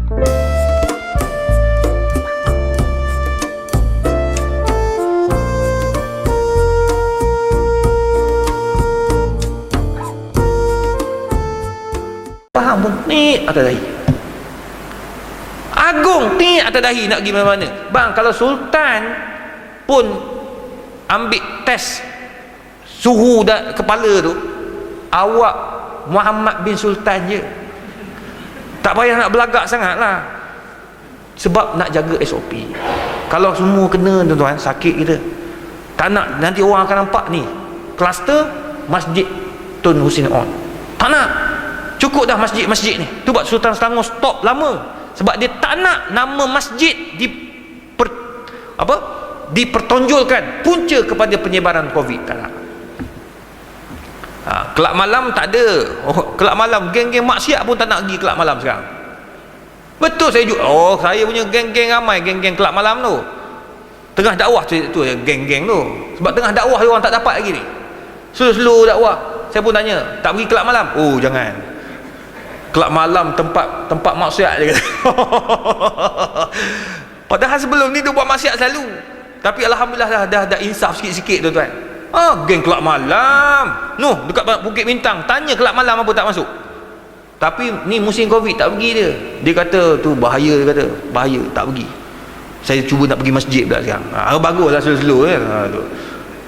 Faham pun ni atas dahi. Agung ni atas dahi nak pergi mana-mana. Bang, kalau sultan pun ambil test suhu kepala tu, awak Muhammad bin Sultan je. Tak payah nak belagak sangat lah. Sebab nak jaga SOP. Kalau semua kena tuan-tuan, sakit kita. Tak nak nanti orang akan nampak ni kluster Masjid Tun Hussein On. Tak nak. Cukup dah masjid-masjid ni. Tu buat Sultan Selangor stop lama. Sebab dia tak nak nama masjid dipertonjolkan punca kepada penyebaran COVID. Tak nak. Kelab malam tak ada. Kelab malam, geng-geng maksiat pun tak nak pergi kelab malam sekarang. Betul saya juga. Saya punya geng-geng ramai, geng-geng kelab malam tu. Tengah dakwah tu geng-geng tu. Sebab tengah dakwah dia orang tak dapat lagi ni. Slow-slow dakwah. Saya pun tanya, tak pergi kelab malam? Oh, jangan. Kelab malam tempat maksiat dia kata. Padahal sebelum ni dia buat maksiat selalu. Tapi alhamdulillah dah insaf sikit-sikit tuan-tuan. Geng kelab malam. Noh, dekat Bukit Bintang, tanya kelab malam apa tak masuk. Tapi ni musim Covid tak pergi dia. Dia kata tu bahaya, dia kata. Bahaya, tak pergi. Saya cuba nak pergi masjid pula sekarang. Baguslah slow-slow kan.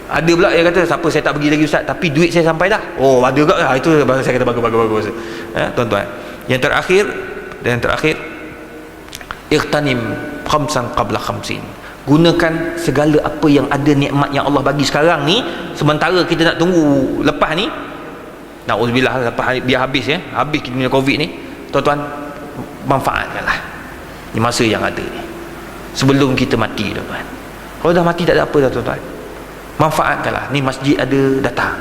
Ada pula yang kata, siapa saya tak pergi lagi ustaz, tapi duit saya sampai dah. Ada juga lah. Itu saya kata bagus. Tuan-tuan. Yang terakhir, ightanim khamsan qabla khamsin. Gunakan segala apa yang ada, nikmat yang Allah bagi sekarang ni, sementara kita nak tunggu lepas ni, na'udzubillah, lepas biar habis habis kita punya Covid ni, tuan-tuan, manfaatkanlah ni masa yang ada ni sebelum kita mati tuan-tuan. Kalau dah mati tak ada apa dah tuan-tuan. Manfaatkanlah ni, masjid ada, datang,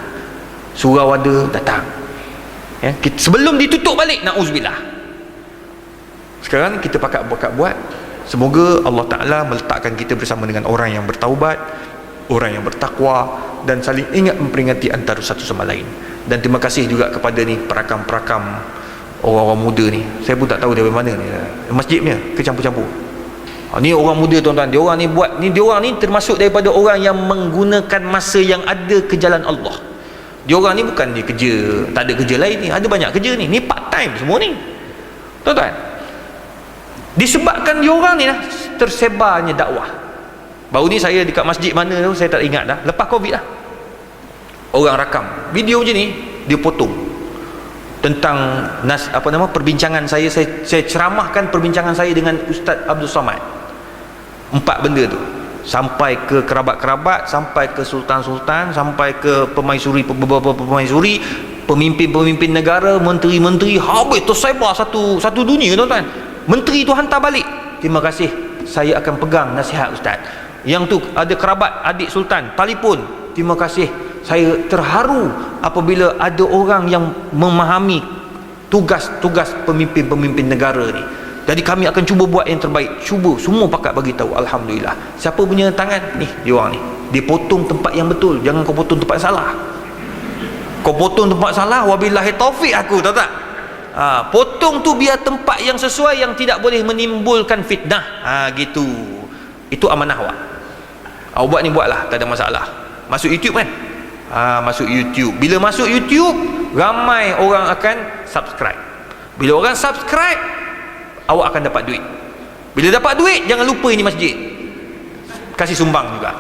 surau ada, datang sebelum ditutup balik, na'udzubillah. Sekarang kita pakat buat. Semoga Allah Ta'ala meletakkan kita bersama dengan orang yang bertaubat, orang yang bertakwa, dan saling ingat memperingati antara satu sama lain. Dan terima kasih juga kepada ni perakam-perakam orang-orang muda ni. Saya pun tak tahu dari mana ni masjid punya, kecampur-campur. Ni orang muda tuan-tuan, dia orang ni buat ni, dia orang ni termasuk daripada orang yang menggunakan masa yang ada ke jalan Allah. Dia orang ni bukan dia kerja, tak ada kerja lain ni, ada banyak kerja ni part time semua ni tuan-tuan. Disebabkan diorang ni tersebarnya dakwah. Baru ni saya dekat masjid mana tu saya tak ingat dah, lepas Covid lah, orang rakam video je ni, dia potong tentang perbincangan saya ceramahkan perbincangan saya dengan Ustaz Abdul Somad. 4 benda tu, sampai ke kerabat-kerabat, sampai ke sultan-sultan, sampai ke beberapa pemaisuri, pemimpin-pemimpin negara, menteri-menteri, habis tersebar satu dunia tuan-tuan. Menteri tu hantar balik, terima kasih, saya akan pegang nasihat ustaz. Yang tu ada kerabat adik sultan telefon, terima kasih, saya terharu apabila ada orang yang memahami tugas-tugas pemimpin-pemimpin negara ni. Jadi kami akan cuba buat yang terbaik. Cuba semua pakat bagi tahu. Alhamdulillah. Siapa punya tangan ni, dia orang ni, dia potong tempat yang betul, jangan kau potong tempat salah. Kau potong tempat salah, wabillahi taufik aku, tahu tak? Potong tu biar tempat yang sesuai, yang tidak boleh menimbulkan fitnah. Gitu. Itu amanah awak. Awak buat ni buatlah, tak ada masalah. Masuk YouTube kan? Masuk YouTube. Bila masuk YouTube, ramai orang akan subscribe. Bila orang subscribe, awak akan dapat duit. Bila dapat duit, jangan lupa ini masjid, kasih sumbang juga.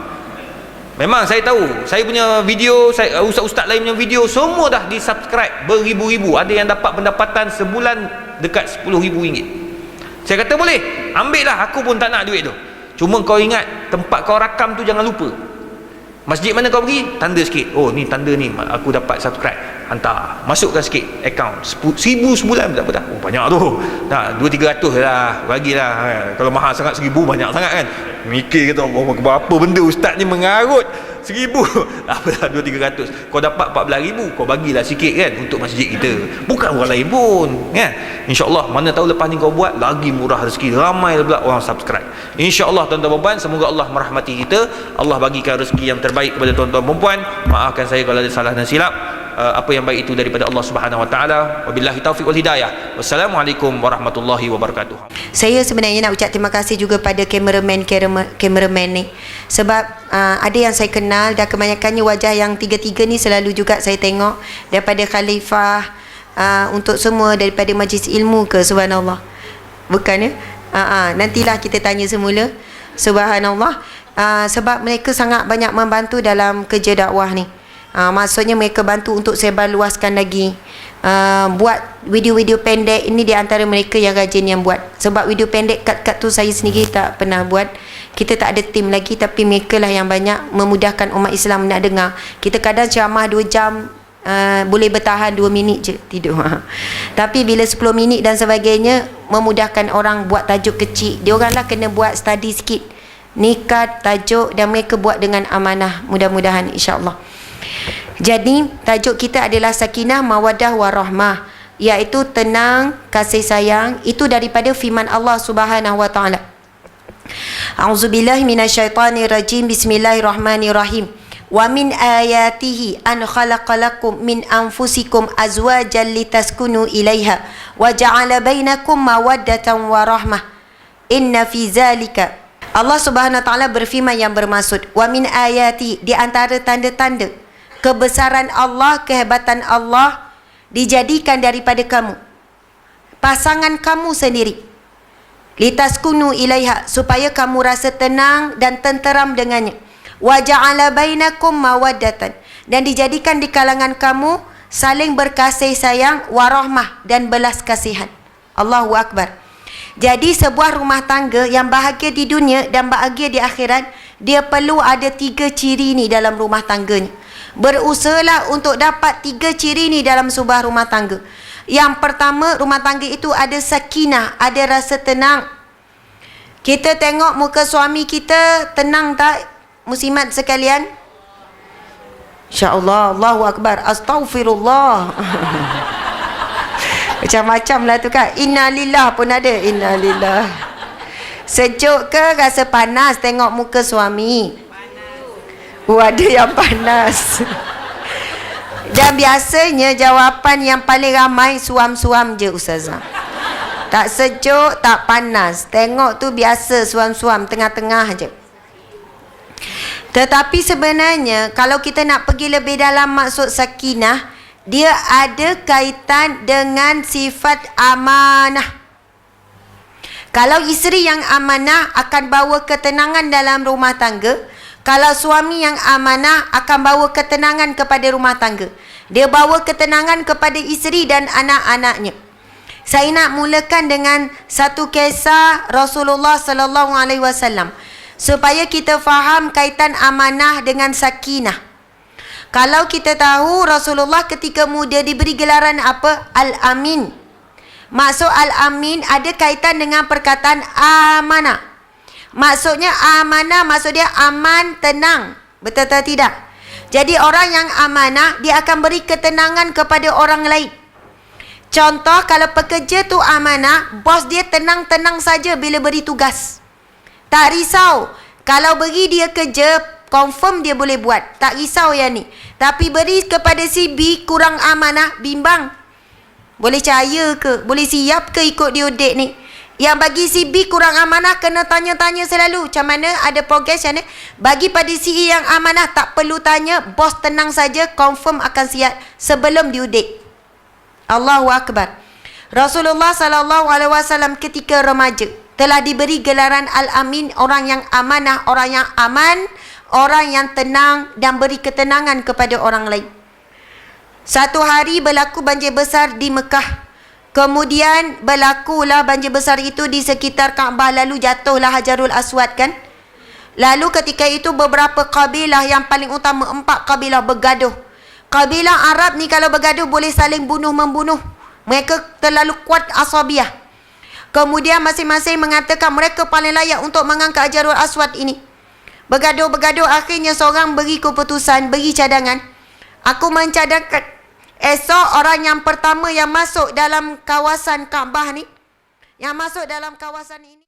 Memang saya tahu, saya punya video, ustaz-ustaz lain punya video, semua dah di subscribe beribu-ribu. Ada yang dapat pendapatan sebulan dekat RM10,000. Saya kata boleh, ambil lah, aku pun tak nak duit tu. Cuma kau ingat, tempat kau rakam tu jangan lupa. Masjid mana kau pergi, tanda sikit. Oh ni tanda ni, aku dapat subscribe. Hantar, masukkan sikit akaun, RM1,000 sebulan tak apa dah. Oh banyak tu. Nah, 200-300 lah, bagilah. Kalau mahal sangat RM1,000 banyak sangat kan. Mikir kata berapa benda ustaz ni mengarut, RM1,000 apa dah, 200-300. Kau dapat RM14,000, kau bagilah sikit kan untuk masjid kita, bukan orang lain pun kan. InsyaAllah, mana tahu lepas ni kau buat lagi murah rezeki, ramai pula orang subscribe. InsyaAllah tuan-tuan dan puan, semoga Allah merahmati kita, Allah bagikan rezeki yang terbaik kepada tuan-tuan dan puan. Maafkan saya kalau ada salah dan silap. apa yang baik itu daripada Allah Subhanahu Wa Taala. Wabillahi taufiq wal hidayah. Wassalamualaikum warahmatullahi wabarakatuh. Saya sebenarnya nak ucap terima kasih juga pada kameraman ni, sebab ada yang saya kenal dan kebanyakannya wajah yang tiga-tiga ni selalu juga saya tengok daripada Khalifah, untuk semua daripada majlis ilmu ke, subhanallah. Bukan ya? Nantilah kita tanya semula, subhanallah. Sebab mereka sangat banyak membantu dalam kerja dakwah ni. Maksudnya mereka bantu untuk sebarluaskan lagi. Buat video-video pendek ini di antara mereka yang rajin yang buat. Sebab video pendek kat tu saya sendiri tak pernah buat. Kita tak ada tim lagi, tapi mereka lah yang banyak memudahkan umat Islam nak dengar. Kita kadang ceramah 2 jam, boleh bertahan 2 minit je tidur. Tapi bila 10 minit dan sebagainya, memudahkan orang buat tajuk kecil. Dia orang lah kena buat study sikit, nikat, tajuk, dan mereka buat dengan amanah, mudah-mudahan insya-Allah. Jadi tajuk kita adalah sakinah, mawaddah, warahmah, iaitu tenang, kasih sayang. Itu daripada firman Allah Subhanahu Wa Taala. A'udzubillahi minasyaitonirrajim. Bismillahirrahmanirrahim. Wa min ayatihi an khalaqalakum min anfusikum azwajan litaskunu ilaiha wa ja'ala bainakum mawaddatan wa rahmah. Inna fi zalika, Allah Subhanahu Wa Taala berfirman yang bermaksud, wa min ayati, di antara tanda-tanda kebesaran Allah, kehebatan Allah dijadikan daripada kamu, pasangan kamu sendiri, litaskunu ilaiha, supaya kamu rasa tenang dan tenteram dengannya, wa ja'ala bainakum mawaddatan, dan dijadikan di kalangan kamu saling berkasih sayang, warahmah, dan belas kasihan. Allahu Akbar. Jadi sebuah rumah tangga yang bahagia di dunia dan bahagia di akhirat, dia perlu ada 3 ciri ni dalam rumah tangganya. Berusahalah untuk dapat 3 ciri ni dalam sebuah rumah tangga. Yang pertama, rumah tangga itu ada sakinah, ada rasa tenang. Kita tengok muka suami kita tenang tak, muslimat sekalian? InsyaAllah. Allahu Akbar. Astaghfirullah. Macam-macam lah tu kan. Innalillah pun ada. Innalillah. Sejuk ke rasa panas tengok muka suami? Ada yang panas. Dan biasanya jawapan yang paling ramai suam-suam je, Ustazah. Tak sejuk, tak panas. Tengok tu biasa, suam-suam, tengah-tengah je. Tetapi sebenarnya kalau kita nak pergi lebih dalam maksud sakinah, dia ada kaitan dengan sifat amanah. Kalau isteri yang amanah akan bawa ketenangan dalam rumah tangga. Kalau suami yang amanah akan bawa ketenangan kepada rumah tangga. Dia bawa ketenangan kepada isteri dan anak-anaknya. Saya nak mulakan dengan satu kisah Rasulullah sallallahu alaihi wasallam supaya kita faham kaitan amanah dengan sakinah. Kalau kita tahu Rasulullah ketika muda diberi gelaran apa? Al-Amin. Maksud Al-Amin ada kaitan dengan perkataan amanah. Maksudnya amanah, maksud dia aman, tenang. Betul atau tidak? Jadi orang yang amanah, dia akan beri ketenangan kepada orang lain. Contoh, kalau pekerja tu amanah, bos dia tenang-tenang saja bila beri tugas. Tak risau. Kalau beri dia kerja, confirm dia boleh buat. Tak risau yang ni. Tapi beri kepada si B kurang amanah, bimbang. Boleh percaya ke? Boleh siap ke ikut dia date ni? Yang bagi si B kurang amanah, kena tanya-tanya selalu. Macam mana? Ada progress macam mana? Bagi pada si E yang amanah, tak perlu tanya. Bos tenang saja, confirm akan siap sebelum due date. Allahu Akbar. Rasulullah SAW ketika remaja telah diberi gelaran Al-Amin, orang yang amanah, orang yang aman, orang yang tenang dan beri ketenangan kepada orang lain. Satu hari berlaku banjir besar di Mekah. Kemudian berlakulah banjir besar itu di sekitar Kaabah, lalu jatuhlah Hajarul Aswad kan. Lalu ketika itu beberapa kabilah yang paling utama, 4 kabilah bergaduh. Kabilah Arab ni kalau bergaduh boleh saling bunuh-membunuh. Mereka terlalu kuat asabiah. Kemudian masing-masing mengatakan mereka paling layak untuk mengangkat Hajarul Aswad ini. Bergaduh-bergaduh, akhirnya seorang beri keputusan, beri cadangan. Aku mencadangkan esok orang yang pertama yang masuk dalam kawasan Kaabah ni, yang masuk dalam kawasan ini,